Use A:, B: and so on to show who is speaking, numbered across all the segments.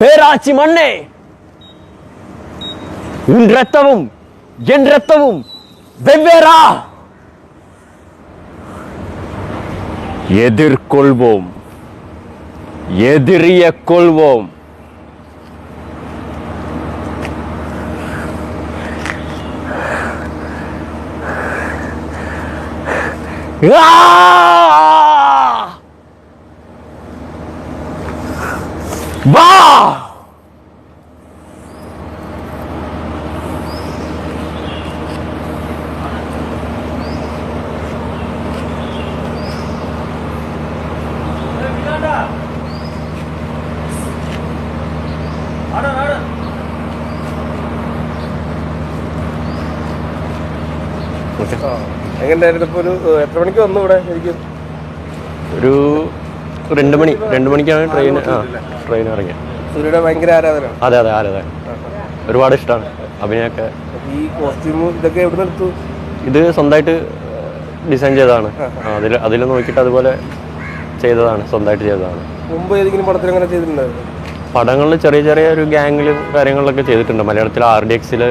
A: பேராட்சி மண்ணே, உன் ரத்தமும் என் ரத்தமும் வெவ்வேறா? எதிர்கொள்வோம், எதிரிய கொள்வோம். வா!
B: എങ്ങനെയായിരുന്നു? ഇപ്പോൾ എത്ര മണിക്ക് വന്നു ഇവിടെ? ശരിക്കും
A: ഒരു 2 മണിക്കാണ് ട്രെയിൻ ഇറങ്ങിയത്.
B: സൂര്യയുടെ ഭയങ്കര ആരാധന.
A: അതെ ആരാധന, ഒരുപാട് ഇഷ്ടമാണ് അഭിനയൊക്കെ.
B: ഈ കോസ്റ്റ്യൂമും ഇതൊക്കെ എവിടെ നിന്ന് എടുത്തു?
A: ഇത് സ്വന്തമായിട്ട് ഡിസൈൻ ചെയ്തതാണ്. അതിൽ നോക്കിയിട്ട് അതുപോലെ ചെയ്തതാണ്, സ്വന്തമായിട്ട് ചെയ്തതാണ്.
B: മുമ്പ് ഏതെങ്കിലും പടത്തിൽ അങ്ങനെ ചെയ്തിട്ടുണ്ടായിരുന്നു?
A: പടങ്ങളിൽ ചെറിയ ഒരു ഗാങ്ങിലും കാര്യങ്ങളിലൊക്കെ ചെയ്തിട്ടുണ്ട്. മലയാളത്തിൽ RDXൽ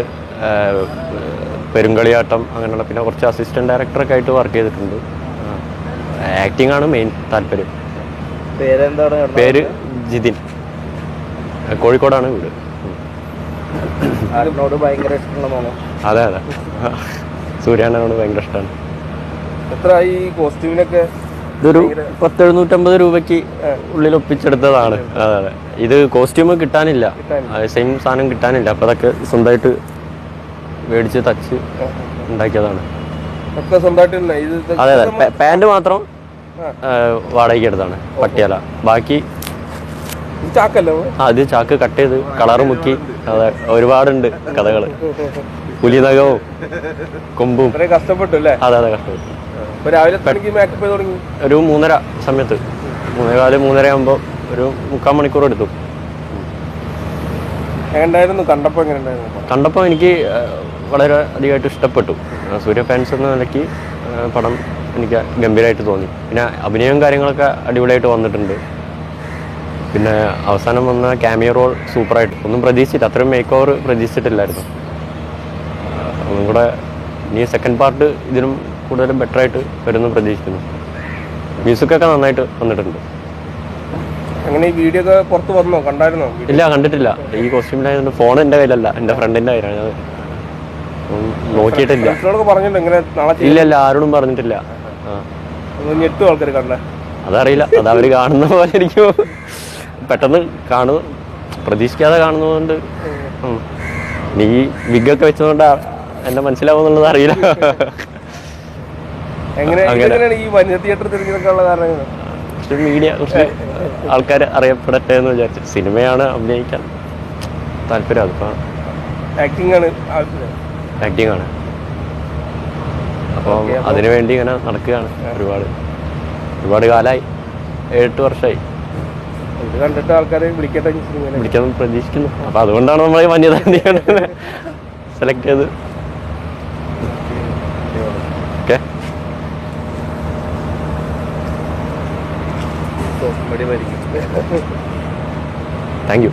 A: പെരുങ്കളിയാട്ടം അങ്ങനെയുള്ള, പിന്നെ കുറച്ച് അസിസ്റ്റന്റ് ഡയറക്ടറൊക്കെ ആയിട്ട് വർക്ക് ചെയ്തിട്ടുണ്ട്. ആക്ടിംഗ് ആണ് മെയിൻ താല്പര്യം. പേര് ജിതിൻ, കോഴിക്കോടാണ് വീട്.
B: ഭയങ്കര ഇഷ്ടമുള്ള?
A: അതെ സൂര്യാനോട് ഭയങ്കര ഇഷ്ടമാണ്.
B: എത്ര ഈ കോസ്റ്റ്യൂമിനൊക്കെ?
A: ഇതൊരു 750 രൂപയ്ക്ക് ഉള്ളിൽ ഒപ്പിച്ചെടുത്തതാണ്. അതെ ഇത് കോസ്റ്റ്യൂം കിട്ടാനില്ല, സെയിം സാധനം കിട്ടാനില്ല. അപ്പോൾ അതൊക്കെ സ്വന്തമായിട്ട് മേടിച്ച് തച്ച് ഉണ്ടാക്കിയതാണ്. അതെ പാൻറ് മാത്രം വാടകയ്ക്ക് എടുത്താണ്, പട്ടിയാല. ബാക്കി അത് ചാക്ക് കട്ട് ചെയ്ത് കളറ് മുക്കി. അതെ ഒരുപാടുണ്ട് കഥകള്. പുലിനകവും കൊമ്പും.
B: കഷ്ടപ്പെട്ടു അല്ലേ?
A: അതെ കഷ്ടപ്പെട്ടു. ഒരു 3:30 സമയത്ത്, 3:15 ആകുമ്പോൾ ഒരു 3/4 മണിക്കൂർ എടുത്തു. കണ്ടപ്പോൾ എനിക്ക് വളരെ അധികമായിട്ട് ഇഷ്ടപ്പെട്ടു. സൂര്യ ഫാൻസ് എന്ന നിലയ്ക്ക് പടം എനിക്ക് ഗംഭീരമായിട്ട് തോന്നി. പിന്നെ അഭിനയവും കാര്യങ്ങളൊക്കെ അടിപൊളിയായിട്ട് വന്നിട്ടുണ്ട്. പിന്നെ അവസാനം വന്ന ക്യാമിയോ റോൾ സൂപ്പറായിട്ട്, ഒന്നും പ്രതീക്ഷിച്ചില്ല, അത്രയും മേക്ക് ഓവർ പ്രതീക്ഷിച്ചിട്ടില്ലായിരുന്നു. ഒന്നും കൂടെ ഇനി സെക്കൻഡ് പാർട്ട് ഇതിനും കൂടുതലും ബെറ്ററായിട്ട് വരുമെന്ന് പ്രതീക്ഷിക്കുന്നു. മ്യൂസിക്കൊക്കെ നന്നായിട്ട് വന്നിട്ടുണ്ട്.
B: അങ്ങനെ ഈ വീഡിയോ ഒക്കെ പുറത്ത് വന്നോ? കണ്ടായിരുന്നോ? ഇല്ല,
A: കണ്ടിട്ടില്ല. ഈ കോസ്റ്റ്യൂമിലായതുകൊണ്ട് ഫോൺ എൻ്റെ കയ്യിലല്ല, എൻ്റെ ഫ്രണ്ടിൻ്റെ കയ്യിലാണ്. നോക്കിയിട്ടില്ല. ഇല്ല ആരോടും പറഞ്ഞിട്ടില്ല. അതറിയില്ല, അത് അവർ കാണുന്ന പോലെ എനിക്ക് പെട്ടെന്ന് പ്രതീക്ഷിക്കാതെ കാണുന്നതുകൊണ്ട്. നീ വിഗൊക്കെ വെച്ചതുകൊണ്ട് എന്നെ മനസ്സിലാവുന്നുള്ളത് അറിയില്ല. മീഡിയ കുറച്ച് ആൾക്കാർ അറിയപ്പെടട്ടെ എന്ന് വിചാരിച്ചു. സിനിമയാണ്, അഭിനയിക്കാൻ താല്പര്യം. അതിപ്പോൾ ആക്ടിങ് ആണ്. അപ്പോൾ അതിനുവേണ്ടി ഇങ്ങനെ നടക്കുകയാണ്. ഒരുപാട് കാലമായി, 7-8 വർഷമായി.
B: കണ്ടിട്ട് ആൾക്കാരെ
A: വിളിക്കാൻ പ്രതീക്ഷിക്കുന്നു. അപ്പോൾ അതുകൊണ്ടാണ് നമ്മൾ വന്യത സെലക്ട് ചെയ്ത്. Okay, thank you.